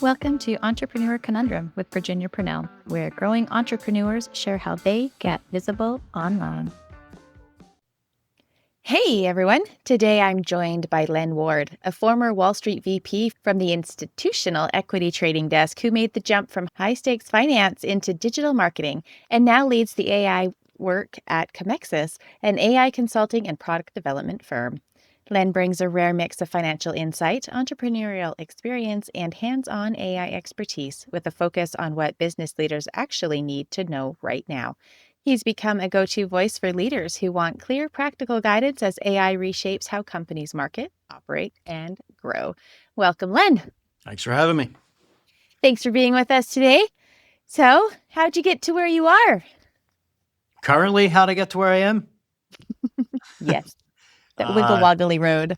Welcome to Entrepreneur Conundrum with Virginia Purnell, where growing entrepreneurs share how they get visible online. Hey everyone! Today I'm joined by Len Ward, a former Wall Street VP from the institutional equity trading desk who made the jump from high-stakes finance into digital marketing and now leads the AI work at Commexis, an AI consulting and product development firm. Len brings a rare mix of financial insight, entrepreneurial experience, and hands-on AI expertise with a focus on what business leaders actually need to know right now. He's become a go-to voice for leaders who want clear, practical guidance as AI reshapes how companies market, operate, and grow. Welcome, Len. Thanks for having me. Thanks for being with us today. So, how'd you get to where you are? Currently, how'd I get to where I am? Yes, that wiggle-woggly road.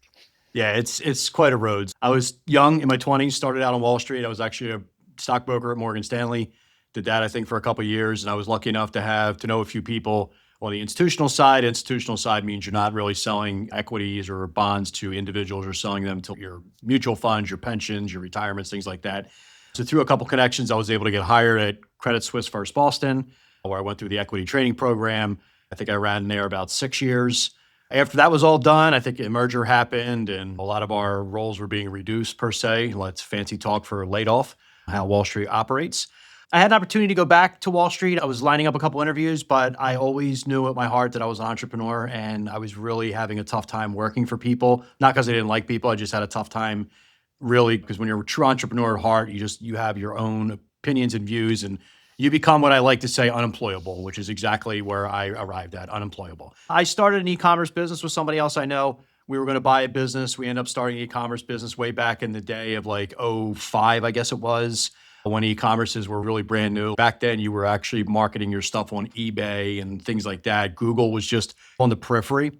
Yeah, it's quite a road. I was young in my 20s, started out on Wall Street. I was actually a stockbroker at Morgan Stanley. Did that, I think, for a couple of years. And I was lucky enough to know a few people on the institutional side. Institutional side means you're not really selling equities or bonds to individuals. You're selling them to your mutual funds, your pensions, your retirements, things like that. So through a couple connections, I was able to get hired at Credit Suisse First Boston, where I went through the equity trading program. I think I ran there about 6 years. After that was all done, I think a merger happened and a lot of our roles were being reduced per se. Let's fancy talk for laid off, how Wall Street operates. I had an opportunity to go back to Wall Street. I was lining up a couple interviews, but I always knew at my heart that I was an entrepreneur and I was really having a tough time working for people. Not because I didn't like people, I just had a tough time really because when you're a true entrepreneur at heart, you have your own opinions and views and you become what I like to say unemployable, which is exactly where I arrived at, unemployable. I started an e-commerce business with somebody else I know. We were going to buy a business. We ended up starting an e-commerce business way back in the day of like '05, I guess it was, when e-commerces were really brand new. Back then, you were actually marketing your stuff on eBay and things like that. Google was just on the periphery.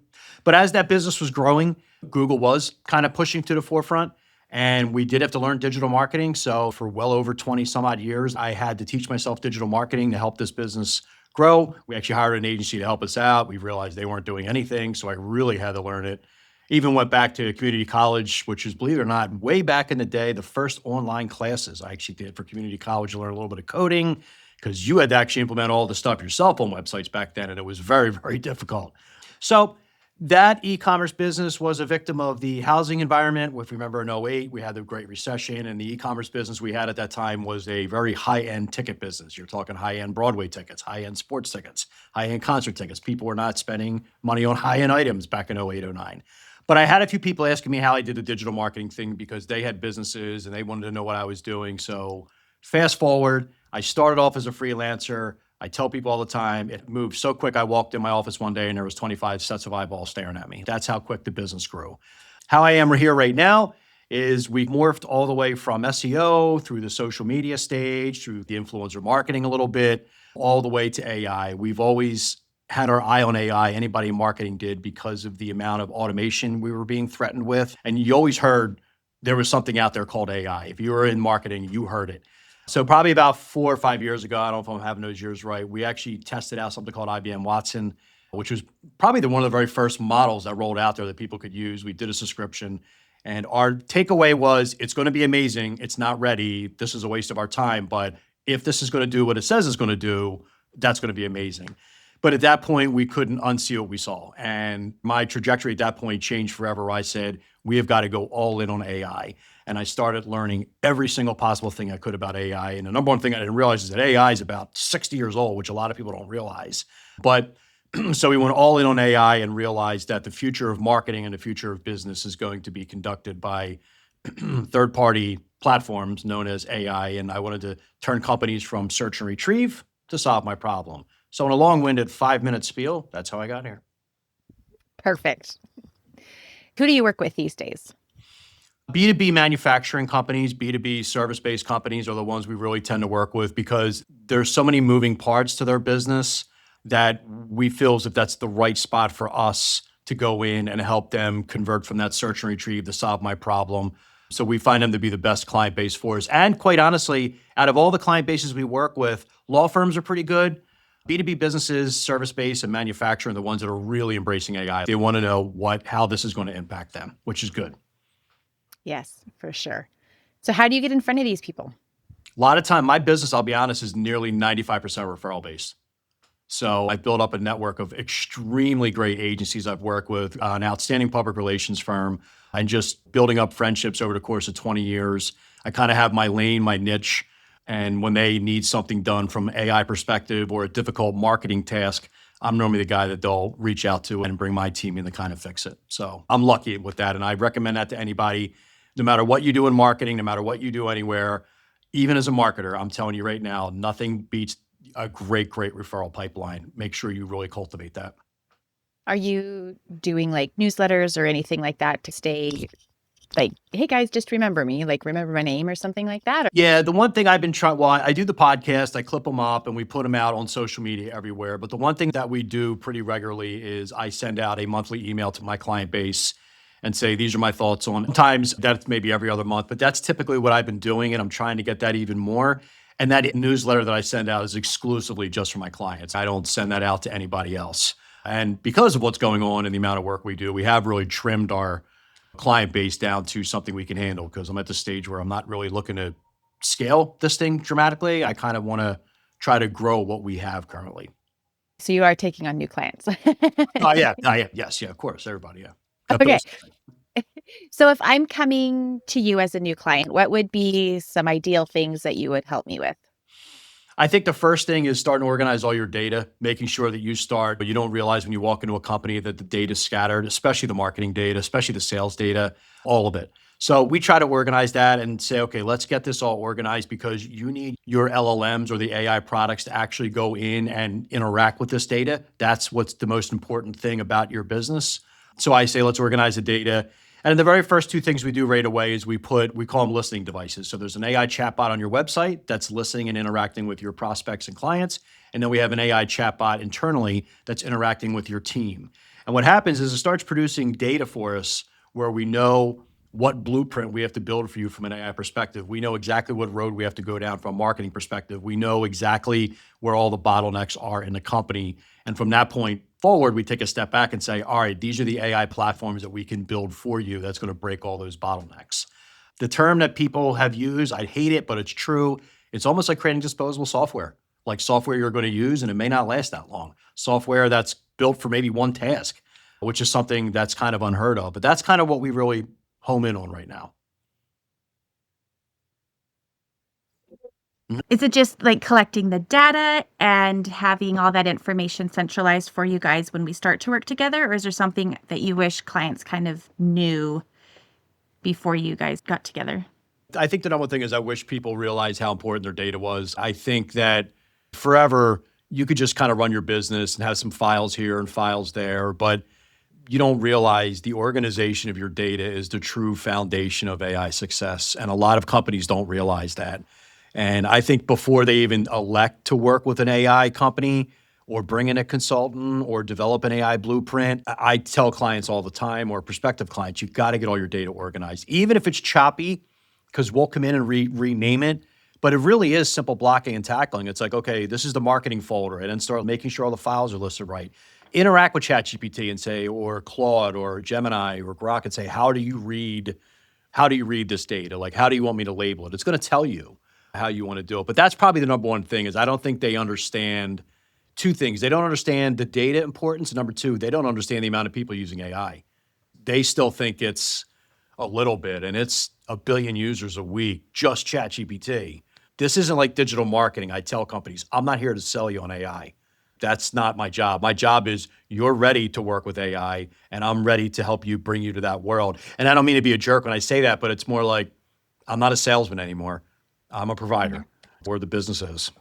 But as that business was growing, Google was kind of pushing to the forefront. And we did have to learn digital marketing. So for well over 20 some odd years, I had to teach myself digital marketing to help this business grow. We actually hired an agency to help us out. We realized they weren't doing anything. So I really had to learn it. Even went back to community college, which is, believe it or not, way back in the day, the first online classes I actually did for community college to learn a little bit of coding because you had to actually implement all the stuff yourself on websites back then. And it was very, very difficult. So that e-commerce business was a victim of the housing environment. If you remember in '08, we had the Great Recession, and the e-commerce business we had at that time was a very high-end ticket business. You're talking high-end Broadway tickets, high-end sports tickets, high-end concert tickets. People were not spending money on high-end items back in '08, '09. But I had a few people asking me how I did the digital marketing thing because they had businesses and they wanted to know what I was doing. So fast forward, I started off as a freelancer. I tell people all the time, it moved so quick. I walked in my office one day and there was 25 sets of eyeballs staring at me. That's how quick the business grew. How I am here right now is we morphed all the way from SEO through the social media stage, through the influencer marketing a little bit, all the way to AI. We've always had our eye on AI. Anybody in marketing did because of the amount of automation we were being threatened with. And you always heard there was something out there called AI. If you were in marketing, you heard it. So probably about 4 or 5 years ago, I don't know if I'm having those years right, we actually tested out something called IBM Watson, which was probably one of the very first models that rolled out there that people could use. We did a subscription. And our takeaway was, it's going to be amazing. It's not ready. This is a waste of our time. But if this is going to do what it says it's going to do, that's going to be amazing. But at that point, we couldn't unsee what we saw. And my trajectory at that point changed forever. I said, we have got to go all in on AI. And I started learning every single possible thing I could about AI. And the number one thing I didn't realize is that AI is about 60 years old, which a lot of people don't realize. But so we went all in on AI and realized that the future of marketing and the future of business is going to be conducted by third-party platforms known as AI. And I wanted to turn companies from search and retrieve to solve my problem. So in a long-winded 5-minute spiel, that's how I got here. Perfect. Who do you work with these days? B2B manufacturing companies, B2B service-based companies are the ones we really tend to work with because there's so many moving parts to their business that we feel as if that's the right spot for us to go in and help them convert from that search and retrieve to solve my problem. So we find them to be the best client base for us. And quite honestly, out of all the client bases we work with, law firms are pretty good. B2B businesses, service-based, and manufacturing are the ones that are really embracing AI. They want to know how this is going to impact them, which is good. Yes, for sure. So how do you get in front of these people? A lot of time, my business, I'll be honest, is nearly 95% referral based. So I've built up a network of extremely great agencies I've worked with, an outstanding public relations firm, and just building up friendships over the course of 20 years. I kind of have my lane, my niche. And when they need something done from an AI perspective or a difficult marketing task, I'm normally the guy that they'll reach out to and bring my team in to kind of fix it. So I'm lucky with that. And I recommend that to anybody, no matter what you do in marketing, no matter what you do anywhere. Even as a marketer, I'm telling you right now, nothing beats a great referral pipeline. Make sure you really cultivate that. Are you doing like newsletters or anything like that to stay like, hey guys, just remember me, like remember my name or something like that? Yeah, the one thing I've been trying, well, I do the podcast, I clip them up and we put them out on social media everywhere. But the one thing that we do pretty regularly is I send out a monthly email to my client base and say, these are my thoughts on, sometimes that's maybe every other month, but that's typically what I've been doing. And I'm trying to get that even more. And that newsletter that I send out is exclusively just for my clients. I don't send that out to anybody else. And because of what's going on and the amount of work we do, we have really trimmed our client base down to something we can handle, because I'm at the stage where I'm not really looking to scale this thing dramatically. I kind of want to try to grow what we have currently. So you are taking on new clients. Oh yeah, yes, yeah, of course, everybody, yeah. Got Okay. bills. So if I'm coming to you as a new client, what would be some ideal things that you would help me with? I think the first thing is starting to organize all your data, making sure that you start, but you don't realize when you walk into a company that the data is scattered, especially the marketing data, especially the sales data, all of it. So we try to organize that and say, okay, let's get this all organized, because you need your LLMs or the AI products to actually go in and interact with this data. That's what's the most important thing about your business. So I say, let's organize the data. And the very first two things we do right away is we call them listening devices. So there's an AI chatbot on your website that's listening and interacting with your prospects and clients. And then we have an AI chatbot internally that's interacting with your team. And what happens is it starts producing data for us where we know what blueprint we have to build for you from an AI perspective. We know exactly what road we have to go down from a marketing perspective. We know exactly where all the bottlenecks are in the company. And from that point forward, we take a step back and say, all right, these are the AI platforms that we can build for you that's going to break all those bottlenecks. The term that people have used, I hate it, but it's true. It's almost like creating disposable software, like software you're going to use and it may not last that long. Software that's built for maybe one task, which is something that's kind of unheard of. But that's kind of what we really home in on right now. Is it just like collecting the data and having all that information centralized for you guys when we start to work together? Or is there something that you wish clients kind of knew before you guys got together? I think the number one thing is I wish people realize how important their data was. I think that forever you could just kind of run your business and have some files here and files there, but you don't realize the organization of your data is the true foundation of AI success. And a lot of companies don't realize that. And I think before they even elect to work with an AI company or bring in a consultant or develop an AI blueprint, I tell clients all the time, or prospective clients, you got to get all your data organized, even if it's choppy, because we'll come in and rename it. But it really is simple blocking and tackling. It's like, okay, this is the marketing folder, and then start making sure all the files are listed right. Interact with ChatGPT and say, or Claude or Gemini or Grok, and say, how do you read this data? Like, how do you want me to label it? It's going to tell you how you want to do it. But that's probably the number one thing, is I don't think they understand two things. They don't understand the data importance. And number two, they don't understand the amount of people using AI. They still think it's a little bit, and it's 1 billion users a week, just ChatGPT. This isn't like digital marketing. I tell companies, I'm not here to sell you on AI. That's not my job. My job is you're ready to work with AI, and I'm ready to help you, bring you to that world. And I don't mean to be a jerk when I say that, but it's more like I'm not a salesman anymore. I'm a provider where the business is.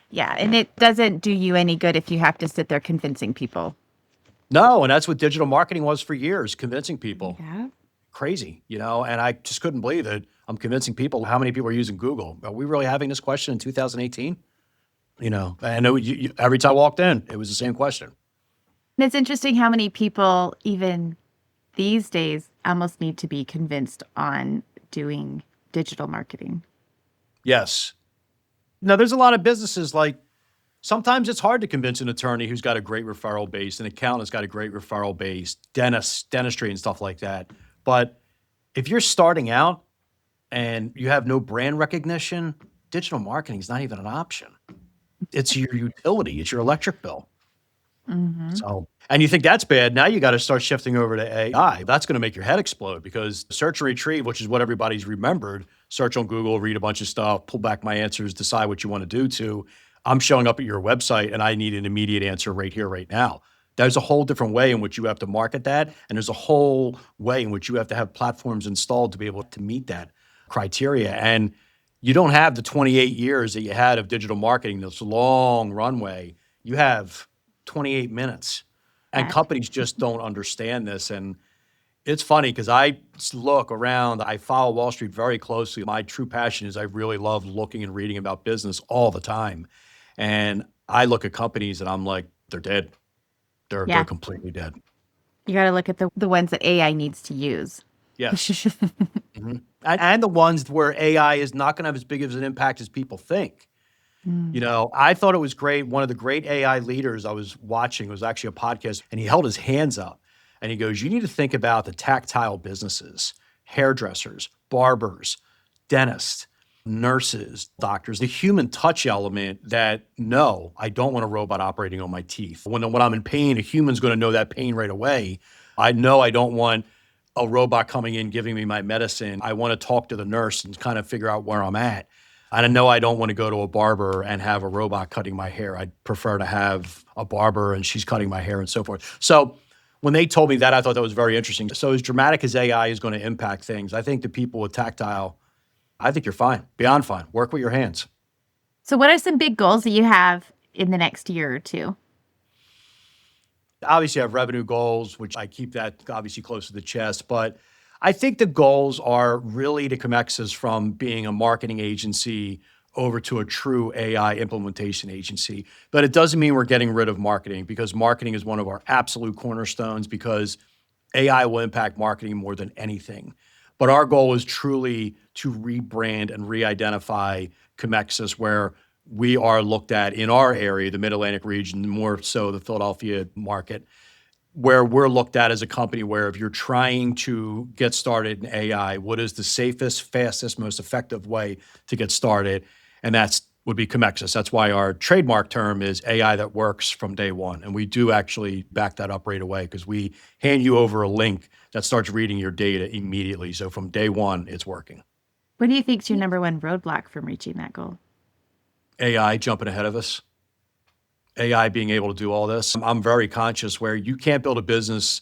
Yeah. And it doesn't do you any good if you have to sit there convincing people. No, and that's what digital marketing was for years, convincing people. Yeah. Crazy, and I just couldn't believe it. I'm convincing people. How many people are using Google? Are we really having this question in 2018? I know every time I walked in, it was the same question. And it's interesting how many people, even these days, almost need to be convinced on doing digital marketing. Yes. Now, there's a lot of businesses, like sometimes it's hard to convince an attorney who's got a great referral base, an accountant who's got a great referral base, dentistry and stuff like that. But if you're starting out, and you have no brand recognition, digital marketing is not even an option. It's your utility, it's your electric bill. Hmm. So, and you think that's bad. Now you got to start shifting over to AI. That's going to make your head explode because search and retrieve, which is what everybody's remembered, search on Google, read a bunch of stuff, pull back my answers, decide what you want to do to. I'm showing up at your website and I need an immediate answer right here, right now. There's a whole different way in which you have to market that. And there's a whole way in which you have to have platforms installed to be able to meet that criteria. And you don't have the 28 years that you had of digital marketing, this long runway. You have 28 minutes. And That. companies just don't understand this. And it's funny because I look around, I follow Wall Street very closely. My true passion is I really love looking and reading about business all the time. And I look at companies and I'm like, they're dead. They're Yeah. completely dead. You got to look at the ones that AI needs to use. Yes. Mhm. And the ones where AI is not going to have as big of an impact as people think. Mm. I thought it was great. One of the great AI leaders I was watching was actually a podcast, and he held his hands up and he goes, you need to think about the tactile businesses, hairdressers, barbers, dentists, nurses, doctors, the human touch element that, no, I don't want a robot operating on my teeth. When I'm in pain, a human's going to know that pain right away. I know I don't want a robot coming in giving me my medicine. I want to talk to the nurse and kind of figure out where I'm at. And I know I don't want to go to a barber and have a robot cutting my hair. I'd prefer to have a barber and she's cutting my hair and so forth. So when they told me that, I thought that was very interesting. So as dramatic as AI is going to impact things, I think the people with tactile, I think you're fine, beyond fine. Work with your hands. So, what are some big goals that you have in the next year or two? Obviously, I have revenue goals, which I keep that obviously close to the chest. But I think the goals are really to Commexis from being a marketing agency over to a true AI implementation agency. But it doesn't mean we're getting rid of marketing because marketing is one of our absolute cornerstones because AI will impact marketing more than anything. But our goal is truly to rebrand and re-identify Commexis where we are looked at in our area, the Mid-Atlantic region, more so the Philadelphia market, where we're looked at as a company where if you're trying to get started in AI, what is the safest, fastest, most effective way to get started? And that's would be Commexis. That's why our trademark term is AI that works from day one. And we do actually back that up right away because we hand you over a link that starts reading your data immediately. So from day one, it's working. What do you think is your number one roadblock from reaching that goal? AI jumping ahead of us. AI being able to do all this. I'm very conscious where you can't build a business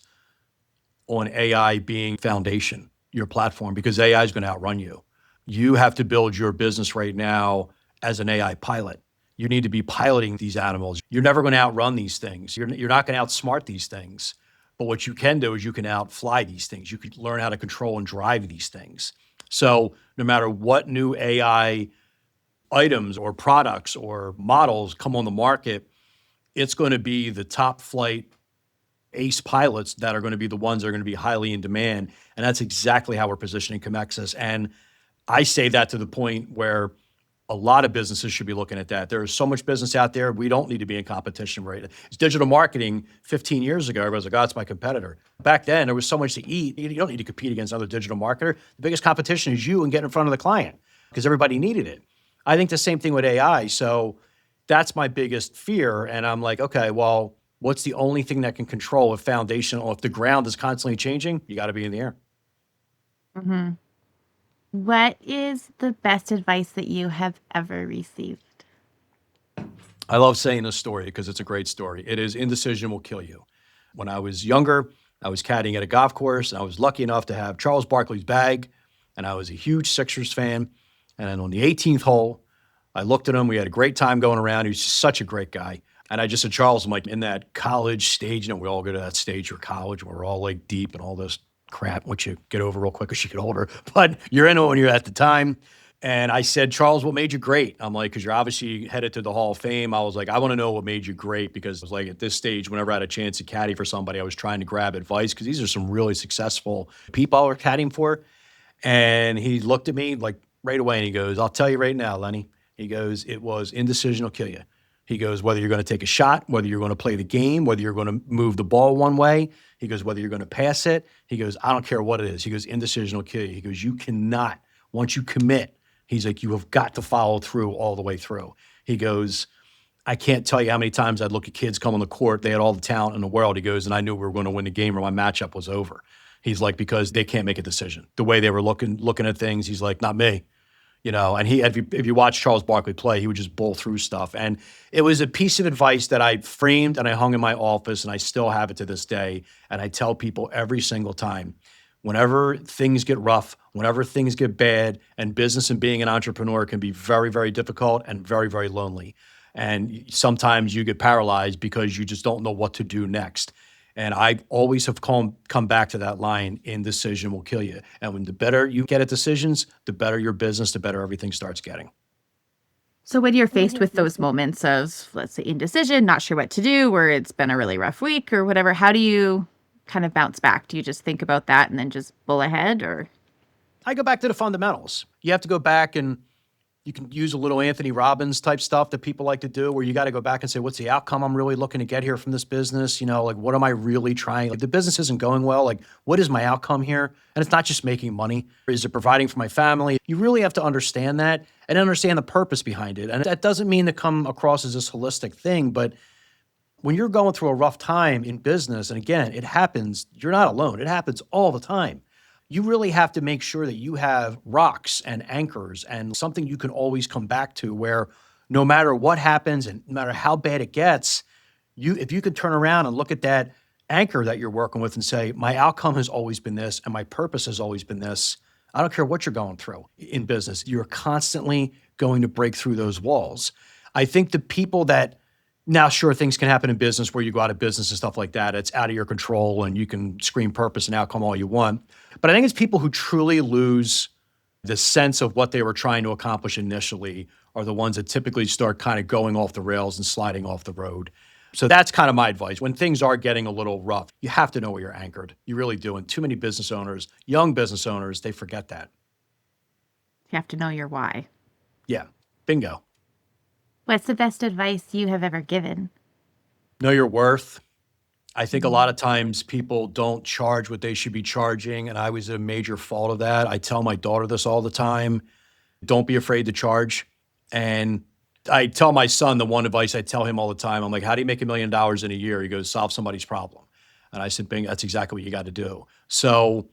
on AI being foundation, your platform, because AI is going to outrun you. You have to build your business right now as an AI pilot. You need to be piloting these animals. You're never going to outrun these things. You're not going to outsmart these things. But what you can do is you can outfly these things. You can learn how to control and drive these things. So no matter what new AI items or products or models come on the market, it's going to be the top flight ace pilots that are going to be the ones that are going to be highly in demand. And that's exactly how we're positioning Commexis. And I say that to the point where a lot of businesses should be looking at that. There is so much business out there. We don't need to be in competition right now. It's digital marketing 15 years ago. Everybody's like, oh, it's my competitor. Back then, there was so much to eat. You don't need to compete against another digital marketer. The biggest competition is you and getting in front of the client because everybody needed it. I think the same thing with AI. So that's my biggest fear. And I'm like, okay, well, what's the only thing that can control if foundational, if the ground is constantly changing, you got to be in the air. Mm-hmm. What is the best advice that you have ever received? I love saying this story because it's a great story. It is indecision will kill you. When I was younger, I was caddying at a golf course and I was lucky enough to have Charles Barkley's bag and I was a huge Sixers fan. And then on the 18th hole, I looked at him. We had a great time going around. He was just such a great guy. And I just said, Charles, I'm like in that college stage, we all go to that stage of college where we're all like deep and all this crap, which you get over real quick as you get older. But you're in it when you're at the time. And I said, Charles, what made you great? I'm like, because you're obviously headed to the Hall of Fame. I was like, I want to know what made you great because it was like at this stage, whenever I had a chance to caddy for somebody, I was trying to grab advice because these are some really successful people we're caddying for. And he looked at me like right away and he goes, I'll tell you right now, Lenny. He goes, it was indecision will kill you. He goes, whether you're going to take a shot, whether you're going to play the game, whether you're going to move the ball one way. He goes, whether you're going to pass it. He goes, I don't care what it is. He goes, indecision will kill you. He goes, you cannot Once you commit, he's like, you have got to follow through all the way through. He goes, I can't tell you how many times I'd look at kids come on the court. They had all the talent in the world. He goes, and I knew we were going to win the game or my matchup was over. He's like, because they can't make a decision. The way they were looking at things, he's like, not me. And if you watch Charles Barkley play, he would just bowl through stuff. And it was a piece of advice that I framed and I hung in my office, and I still have it to this day. And I tell people every single time, whenever things get rough, whenever things get bad, and business and being an entrepreneur can be very, very difficult and very, very lonely. And sometimes you get paralyzed because you just don't know what to do next. And I always have come back to that line: indecision will kill you. And when the better you get at decisions, the better your business, the better everything starts getting. So when you're faced with those moments of, let's say, indecision, not sure what to do, or it's been a really rough week or whatever, how do you kind of bounce back? Do you just think about that and then just bull ahead, or? I go back to the fundamentals. You have to go back, and you can use a little Anthony Robbins type stuff that people like to do, where you got to go back and say, what's the outcome I'm really looking to get here from this business? Like, what am I really trying? Like, the business isn't going well. Like, what is my outcome here? And it's not just making money. Is it providing for my family? You really have to understand that and understand the purpose behind it. And that doesn't mean to come across as this holistic thing, but when you're going through a rough time in business, and again, it happens, you're not alone. It happens all the time. You really have to make sure that you have rocks and anchors and something you can always come back to, where no matter what happens and no matter how bad it gets, if you can turn around and look at that anchor that you're working with and say, my outcome has always been this and my purpose has always been this. I don't care what you're going through in business. You're constantly going to break through those walls. I think the people that, now, sure, things can happen in business where you go out of business and stuff like that. It's out of your control and you can scream purpose and outcome all you want. But I think it's people who truly lose the sense of what they were trying to accomplish initially are the ones that typically start kind of going off the rails and sliding off the road. So that's kind of my advice. When things are getting a little rough, you have to know where you're anchored. You really do. And too many business owners, young business owners, they forget that. You have to know your why. Yeah, bingo. What's the best advice you have ever given? Know your worth. I think a lot of times people don't charge what they should be charging, and I was a major fault of that. I tell my daughter this all the time: don't be afraid to charge. And I tell my son the one advice I tell him all the time. I'm like, how do you make $1 million in a year? He goes, solve somebody's problem. And I said, bing, that's exactly what you got to do. So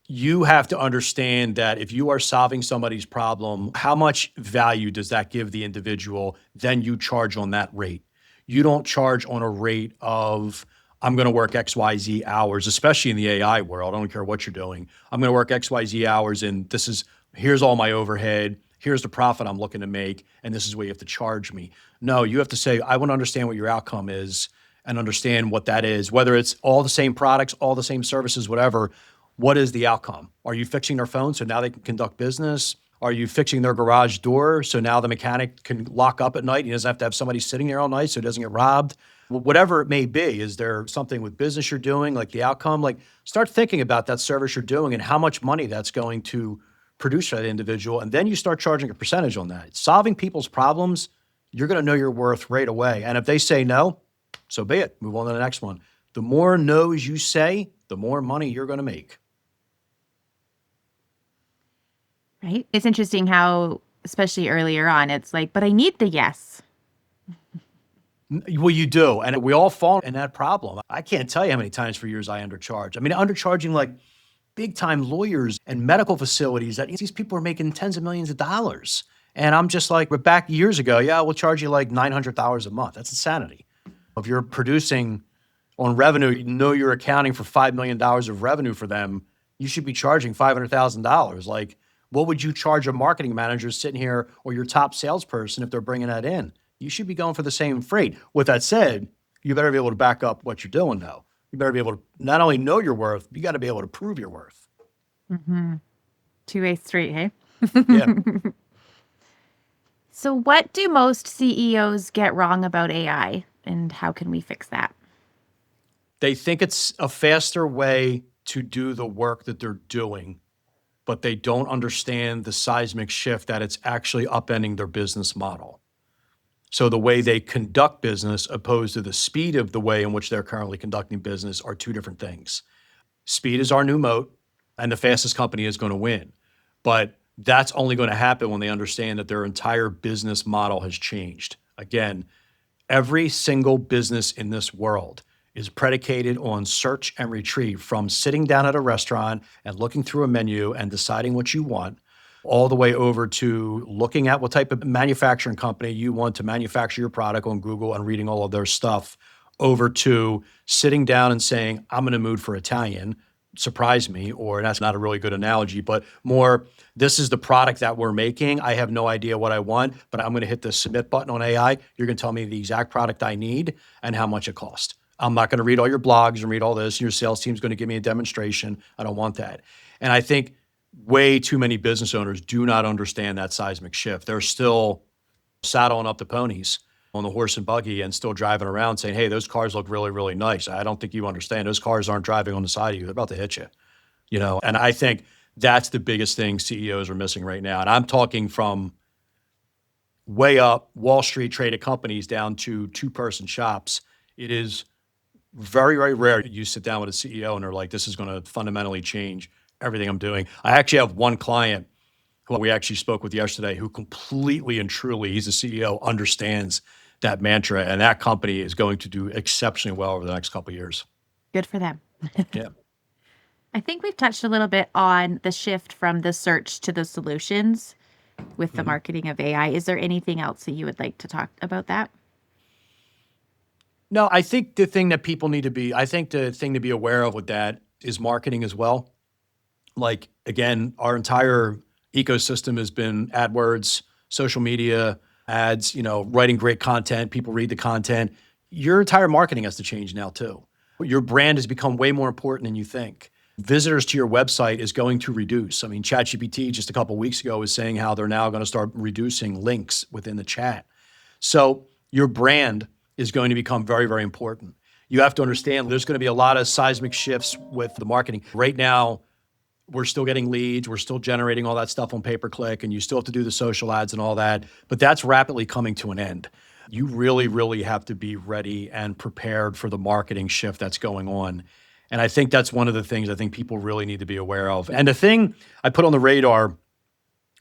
you have to understand that if you are solving somebody's problem, how much value does that give the individual? Then you charge on that rate. You don't charge on a rate of, I'm going to work XYZ hours, especially in the AI world. I don't care what you're doing. I'm going to work XYZ hours, and here's all my overhead. Here's the profit I'm looking to make, and this is where you have to charge me. No, you have to say, I want to understand what your outcome is and understand what that is, whether it's all the same products, all the same services, whatever. What is the outcome? Are you fixing their phone so now they can conduct business? Are you fixing their garage door so now the mechanic can lock up at night? He doesn't have to have somebody sitting there all night so he doesn't get robbed. Whatever it may be, is there something with business you're doing, like the outcome? Like, start thinking about that service you're doing and how much money that's going to produce for that individual. And then you start charging a percentage on that. Solving people's problems, you're going to know your worth right away. And if they say no, so be it. Move on to the next one. The more no's you say, the more money you're going to make. Right? It's interesting how, especially earlier on, it's like, but I need the yes. Well, you do. And we all fall in that problem. I can't tell you how many times for years I undercharge. I mean, undercharging like big time lawyers and medical facilities that these people are making tens of millions of dollars. And I'm just like, but back years ago, yeah, we'll charge you like $900 a month. That's insanity. If you're producing on revenue, you know you're accounting for $5 million of revenue for them, you should be charging $500,000. Like, what would you charge a marketing manager sitting here or your top salesperson if they're bringing that in? You should be going for the same freight. With that said, you better be able to back up what you're doing, though. You better be able to not only know your worth, you got to be able to prove your worth. Mm-hmm. Two-way street, hey? Yeah. So what do most CEOs get wrong about AI, and how can we fix that? They think it's a faster way to do the work that they're doing, but they don't understand the seismic shift that it's actually upending their business model. So the way they conduct business opposed to the speed of the way in which they're currently conducting business are two different things. Speed is our new moat, and the fastest company is going to win. But That's only going to happen when they understand that their entire business model has changed. Again, every single business in this world is predicated on search and retrieve, from sitting down at a restaurant and looking through a menu and deciding what you want, all the way over to looking at what type of manufacturing company you want to manufacture your product on Google and reading all of their stuff, over to sitting down and saying, I'm in a mood for Italian, surprise me, or that's not a really good analogy, but more, this is the product that we're making. I have no idea what I want, but I'm going to hit the submit button on AI. You're going to tell me the exact product I need and how much it costs. I'm not going to read all your blogs and read all this. Your sales team's going to give me a demonstration. I don't want that. And I think way too many business owners do not understand that seismic shift. They're still saddling up the ponies on the horse and buggy and still driving around saying, hey, those cars look really, really nice. I don't think you understand. Those cars aren't driving on the side of you. They're about to hit you, And I think that's the biggest thing CEOs are missing right now. And I'm talking from way up Wall Street traded companies down to two-person shops. It is very, very rare that you sit down with a CEO and they're like, this is going to fundamentally change everything I'm doing. I actually have one client who we actually spoke with yesterday who completely and truly, he's the CEO, understands that mantra, and that company is going to do exceptionally well over the next couple of years. Good for them. Yeah. I think we've touched a little bit on the shift from the search to the solutions with the marketing of AI. Is there anything else that you would like to talk about that? No, I think the thing that people need to be, I think the thing to be aware of with that is marketing as well. Like, again, our entire ecosystem has been AdWords, social media, ads, writing great content. People read the content. Your entire marketing has to change now too. Your brand has become way more important than you think. Visitors to your website is going to reduce. I mean, ChatGPT just a couple of weeks ago was saying how they're now going to start reducing links within the chat. So your brand is going to become very, very important. You have to understand there's going to be a lot of seismic shifts with the marketing. Right now, we're still getting leads. We're still generating all that stuff on pay-per-click, and you still have to do the social ads and all that. But that's rapidly coming to an end. You really, really have to be ready and prepared for the marketing shift that's going on. And I think that's one of the things I think people really need to be aware of. And the thing I put on the radar,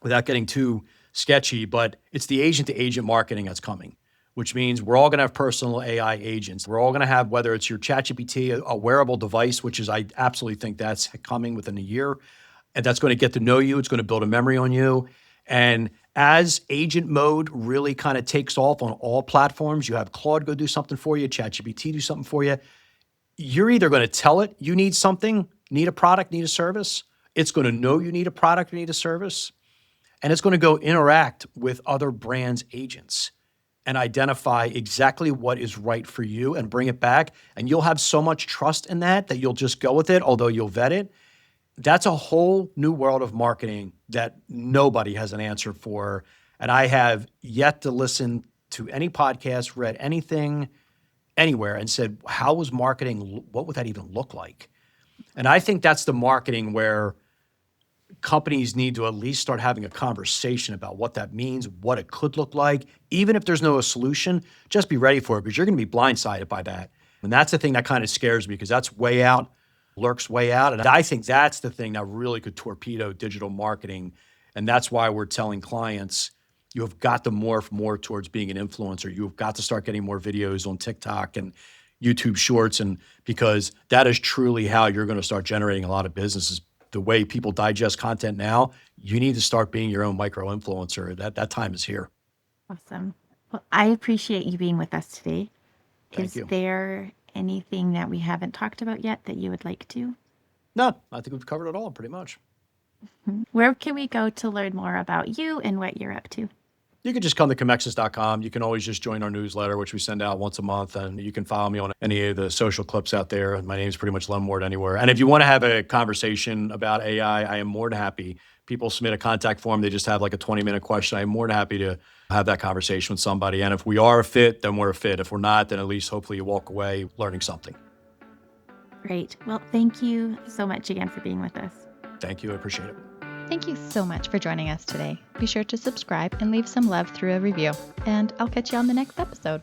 without getting too sketchy, but it's the agent-to-agent marketing that's coming, which means we're all going to have personal AI agents. We're all going to have, whether it's your ChatGPT, a wearable device, which is, I absolutely think that's coming within a year, and that's going to get to know you. It's going to build a memory on you. And as agent mode really kind of takes off on all platforms, you have Claude go do something for you, ChatGPT do something for you. You're either going to tell it you need something, need a product, need a service. It's going to know you need a product, need a service. And it's going to go interact with other brands' agents and identify exactly what is right for you and bring it back. And you'll have so much trust in that you'll just go with it, although you'll vet it. That's a whole new world of marketing that nobody has an answer for. And I have yet to listen to any podcast, read anything anywhere and said, how was marketing? What would that even look like? And I think that's the marketing where companies need to at least start having a conversation about what that means, what it could look like. Even if there's no solution, just be ready for it, because you're going to be blindsided by that. And that's the thing that kind of scares me, because that's way out, lurks way out. And I think that's the thing that really could torpedo digital marketing. And that's why we're telling clients, you have got to morph more towards being an influencer. You've got to start getting more videos on TikTok and YouTube Shorts, and because that is truly how you're going to start generating a lot of businesses. The way people digest content now, you need to start being your own micro-influencer. That time is here. Awesome. Well, I appreciate you being with us today. Thank you. Is there anything that we haven't talked about yet that you would like to? No, I think we've covered it all pretty much. Where can we go to learn more about you and what you're up to? You can just come to Commexis.com. You can always just join our newsletter, which we send out once a month, and you can follow me on any of the social clips out there. My name is pretty much Len Ward anywhere. And if you want to have a conversation about AI, I am more than happy. People submit a contact form. They just have like a 20-minute question. I am more than happy to have that conversation with somebody. And if we are a fit, then we're a fit. If we're not, then at least hopefully you walk away learning something. Great. Well, thank you so much again for being with us. Thank you. I appreciate it. Thank you so much for joining us today. Be sure to subscribe and leave some love through a review. And I'll catch you on the next episode.